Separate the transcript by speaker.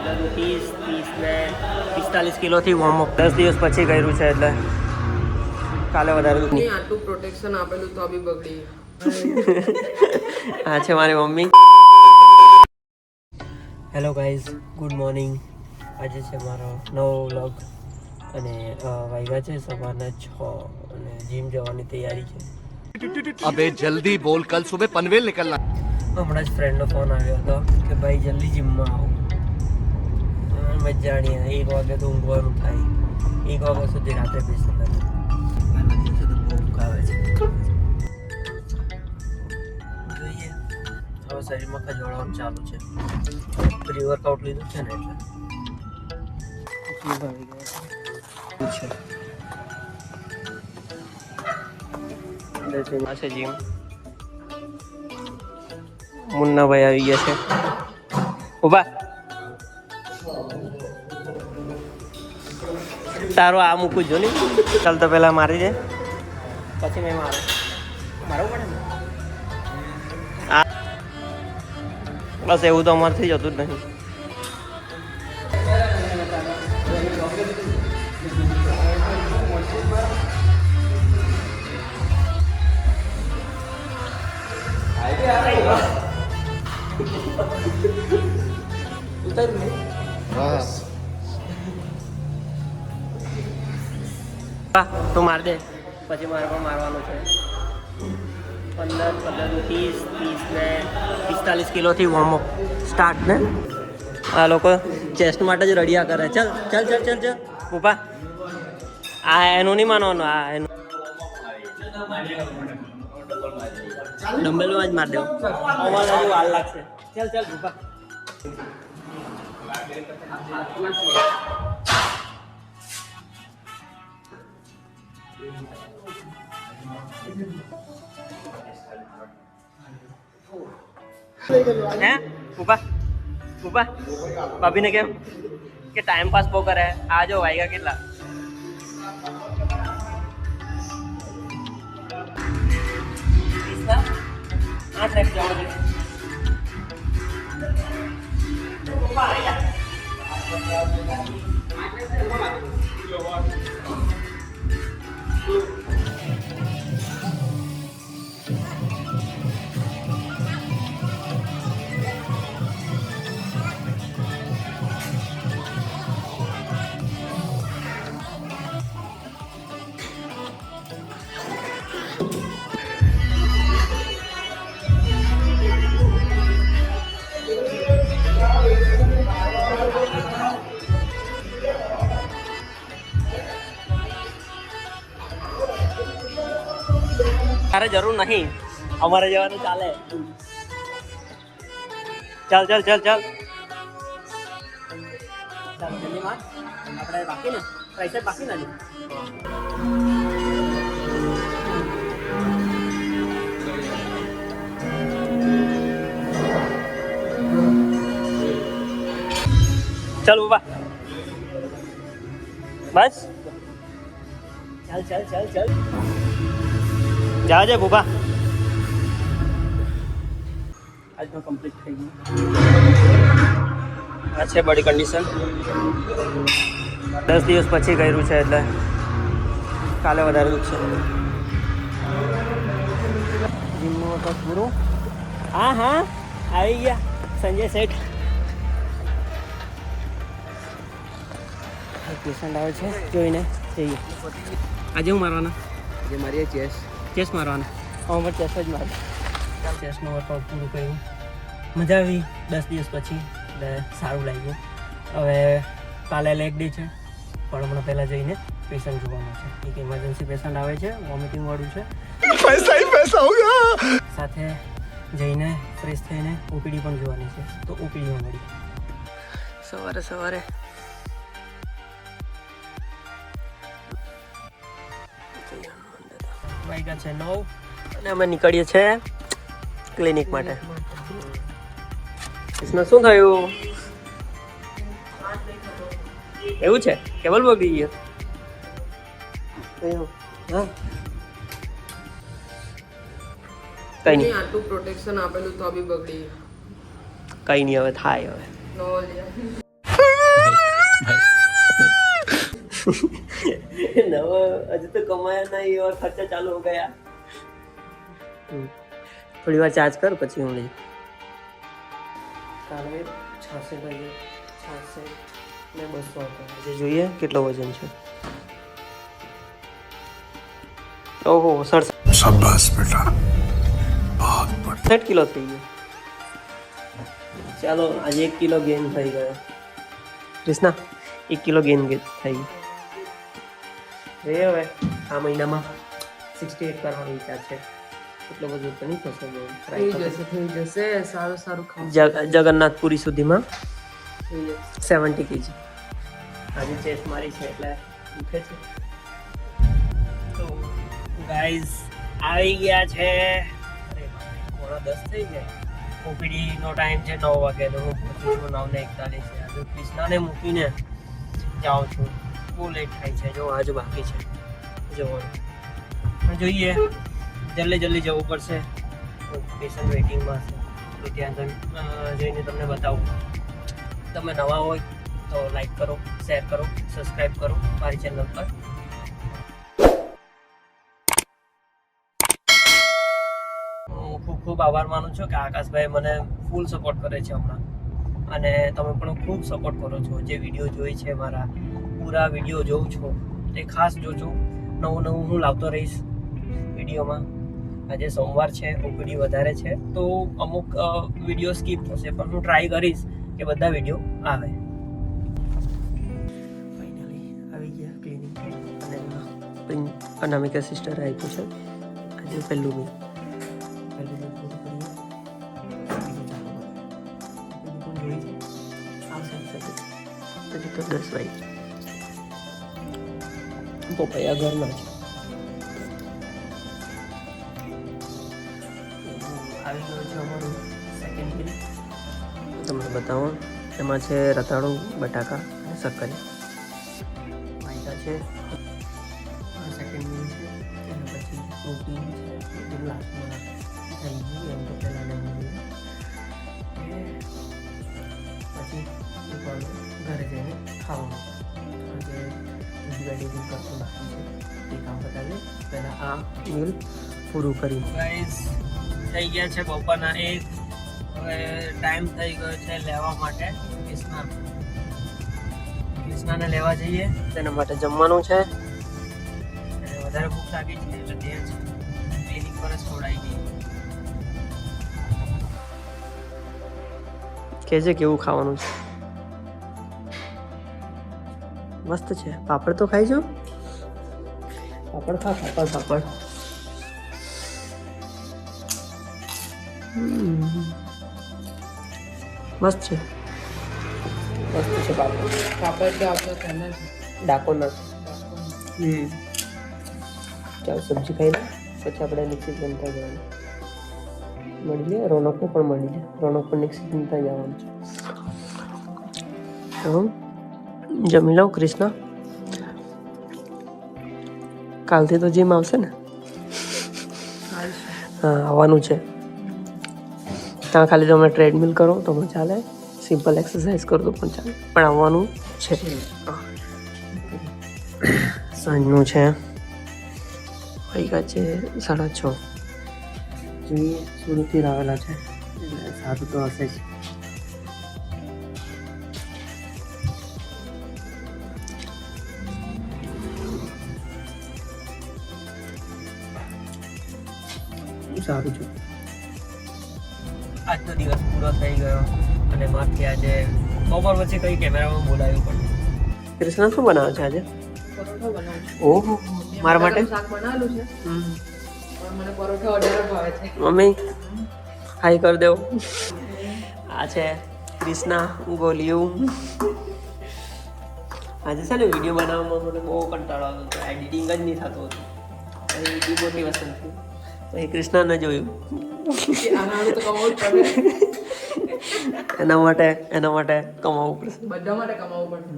Speaker 1: 30 ને 45 કિલોથી વોર્મઅપ 10 દિવસ પછી કર્યું છે એટલે કાલે વધારે દુઃખ નહીં.
Speaker 2: આટલું પ્રોટેક્શન આપેલું તો બી બગડી.
Speaker 1: આ છે મારી mummy. Hello guys, good morning. આજે છે મારો નવો વ્લોગ અને વાગ્યા છે સવારના 6 અને જીમ જવાની તૈયારી છે.
Speaker 3: अबे जल्दी बोल, कल सुबह पनवेल निकलना.
Speaker 1: હમણાં જ ફ્રેન્ડનો ફોન આવ્યો હતો કે ભાઈ જલ્દી જીમમાં આવો. મેં જાણીએ 1 વાગે તો ઊંઘવાનું થાય, 1 વાગ્યા સુધી રાત્રે બેસી નથી. પહેલા દિવસે તો બહુ ઊંઘ આવે છે. જોઈએ હવે શરીરમાં ખજવાળવાનું ચાલુ છે. પ્રી વર્કઆઉટ લીધું છે ને એટલે આ છે જીમ. મુન્નાભાઈ આવી ગયા છે. ઉભા તારો આ મૂકું જો ને. ચાલ તો પહેલા મારી દે પછી મેં મારવું પડે ને. આ બસ એવું તો અમારે થઈ જતું જ નહીં. તું માર દે પછી મારે પણ મારવાનું છે. 15 30 ને 45 કિલોથી વોર્મઅપ સ્ટાર્ટ ને. આ લોકો ચેસ્ટ માટે જ રડિયા કરે. ચાલ ચાલ ચાલ ચાલ ચાલ ઉભા. આ એનું નહીં માનવાનું, આ એનું ડમ્બેલમાં જ માર દેવું. અમારે હજુ વાર લાગશે. ચાલ ચાલ ઉભા. હે ઉભા ઉભા. ભાભીને કેમ કે ટાઈમ પાસ બહુ કરે. આ જો વાગ્યા કેટલા. તારે જરૂર નહીં, અમારે જવાનું ચાલે. ચાલ ચાલ ચાલ ચાલ ચાલ જલ્દી માર. આપણે બાકી ને પૈસા બાકી ના ચાલ ઉભા. બસ ચાલ ચાલ ચાલ ચાલ જા જે બુબા. આજનો કમ્પ્લીટ થઈ ગયું. આ છે બોડી કન્ડિશન. 10 દિવસ પછી કર્યું છે એટલે કાલે વધારે દુઃખ છે. જીમનું વર્કઆઉટ પૂરું. હા હા આવી ગયા સંજય શેઠ. પેશન્ટ આવે છે જોઈને જઈએ. આજે હું મારવાના?
Speaker 2: જે મારી ચેસ્ટ
Speaker 1: મારવાના. પણ ચેસ્ટ જ મારે. ચેસ્ટનું વર્કઆઉટ પૂરું કર્યું. મજા આવી 10 દિવસ પછી એટલે સારું લાગ્યું. હવે કાલે લેગ ડે છે પણ હમણાં પહેલાં જઈને પેશન્ટ જોવાનું છે. એક ઇમરજન્સી પેશન્ટ આવે છે, વોમિટિંગ વાળું છે.
Speaker 3: पैसा ही पैसा होगा.
Speaker 1: સાથે જઈને ફ્રેશ થઈને ઓપીડી પણ જોવાની છે. તો ઓપીડીમાં મળી સવારે સવારે. વાગ્યા છે 9 અને અમે નીકળીએ છીએ ક્લિનિક માટે. इसमें શું થયું? એવું છે કેબલ બગડી ગયો. હા કઈ નહીં.
Speaker 2: આટલું પ્રોટેક્શન આપેલું તો બી બગડી.
Speaker 1: કઈ નહીં હવે થાય હવે.
Speaker 2: નો લ્યા
Speaker 1: नवा अजय तो कमाया नहीं और खर्चा चालू हो गया। थोड़ी बार चार्ज कर પછી હું લઈ કાલે 66 વાગે 66 ને 200 હતો આજે જોઈએ કેટલો વજન છે ઓહો 67 શાબાશ બેટા बहुत बढ़िया 60 કિલો થઈ ગયો ચાલો આજે 1 કિલો ગેઇન થઈ ગયો કૃષ્ણા 1 કિલો ગેઇન થઈ ગયો એ હવે આ મહિનામાં 68 કરવાનો વિચાર છે એટલો બધું તો નહીં થશે
Speaker 2: થઈ જશે સારું સારું ખાવ
Speaker 1: જગન્નાથપુરી સુધીમાં 70 kg આજે ચેસ્ટ મારી છે એટલે દુખે છે તો ગાઈઝ આવી ગયા છે અરે 9:10 થઈ ગયા ઓપીડી નો ટાઈમ છે 9 વાગે તો હું પહોંચું છું 9:41 છે આજે કૃષ્ણાને મૂકીને જાઉં છું બહુ લેટ થાય છે જો આજે બાકી છે જોવાનું જોઈએ જલ્દી જવું પડશે પેશન્ટ વેઇટિંગમાં છે તો ત્યાં જઈને તમને બતાવું તમે નવા હોય તો લાઈક કરો શેર કરો સબસ્ક્રાઈબ કરો મારી ચેનલ પર હું ખૂબ આભાર માનું છું કે આકાશભાઈ મને ફૂલ સપોર્ટ કરે છે હમણાં અને તમે પણ ખૂબ સપોર્ટ કરો છો જે વિડીયો જોઈ છે મારા પૂરા વિડીયો જોઉં છું તે ખાસ જોજો નવું હું લાવતો રહીશ વિડીયોમાં આજે સોમવાર છે ઓપીડી વધારે છે તો અમુક વિડીયો સ્કીપ થશે પણ હું ટ્રાય કરીશ કે બધા વિડીયો આવે ફાઇનલી આવી ગયા ક્લિનિક અને અનામિકા સિસ્ટર આપ્યું છે આજે પહેલું પૂરું કરીએ હજી તો 10 વાગે પપૈયા ઘરના છે આવી ગયું છે અમારું સેકન્ડ મીલ તમને બતાવો એમાં છે રતાળું બટાકા અને શક્કરી વાયકા છે સેકન્ડ મીલ છે એના પછી પ્રોટીન છે પ્રોટીન લાસ્ટમાં થઈ ગયું એમ તો પહેલાં લેવું જોઈએ પછી ઘરે જઈને ખાવાનું આજે એડિટિંગ કરતું બાકી છે એ કામ બતાવીએ પહેલાં આ મીલ પૂરું કરી ગાઈઝ થઈ ગયા છે બપોરના 1 હવે ટાઈમ થઈ ગયો છે લેવા માટે કૃષ્ણાને લેવા જઈએ તેના માટે જમવાનું છે અને વધારે ભૂખ લાગી છે એટલે ત્યાં જ ક્લિનિક પર જ ખવડાવી દઈએ કહેજે કેવું ખાવાનું છે મસ્ત છે પાપડ તો ખાઈ જાઓ પાપડ પાપડ મસ્ત છે પાપડ
Speaker 2: તો આપણે પહેલા
Speaker 1: ડાકોર ના ચાલ સબ્જી ખાઈ લે પછી આપણે નિશ્ચિત બનતા જવાનું મળી લે રોનકને પણ મળી લે રોનક પણ નિશ્ચિત બનતા જવાનું છે જમી લઉં કૃષ્ણા કાલથી તો જીમ આવશે ને હા આવવાનું છે ત્યાં ખાલી તમે ટ્રેડમિલ કરો તો પણ ચાલે સિમ્પલ એક્સરસાઇઝ કરો તો પણ ચાલે પણ આવવાનું છે સાંજનું છે વાગ્યા છે 6:30 જોઈએ સુરતથી આવેલા છે એટલે સારું તો હશે જ સારું છે આજનો દિવસ પૂરો થઈ ગયો અને મારથી આજે બપોર પછી કઈ કેમેરામાં બોલાવ્યું પણ કૃષ્ણ શું બનાવે છે આજે
Speaker 2: પરોઠો બનાવું છું
Speaker 1: ઓહો મારા માટે
Speaker 2: શાક બનાવેલું છે પણ મને પરોઠા વધારે ભાવે છે
Speaker 1: મમ્મી હાઈ કરી દેવો આ છે કૃષ્ણા ગોલિયું આજે છે ને વિડીયો બનાવવામાં મને બહુ કંટાળો આવતો હતો એડિટિંગ જ નહીં થતું હતું પછી ડિમોટિવેશન થયું પછી કૃષ્ણાને જોયું એના માટે કમાવવું પડશે
Speaker 2: બધા માટે કમાવવું પડશે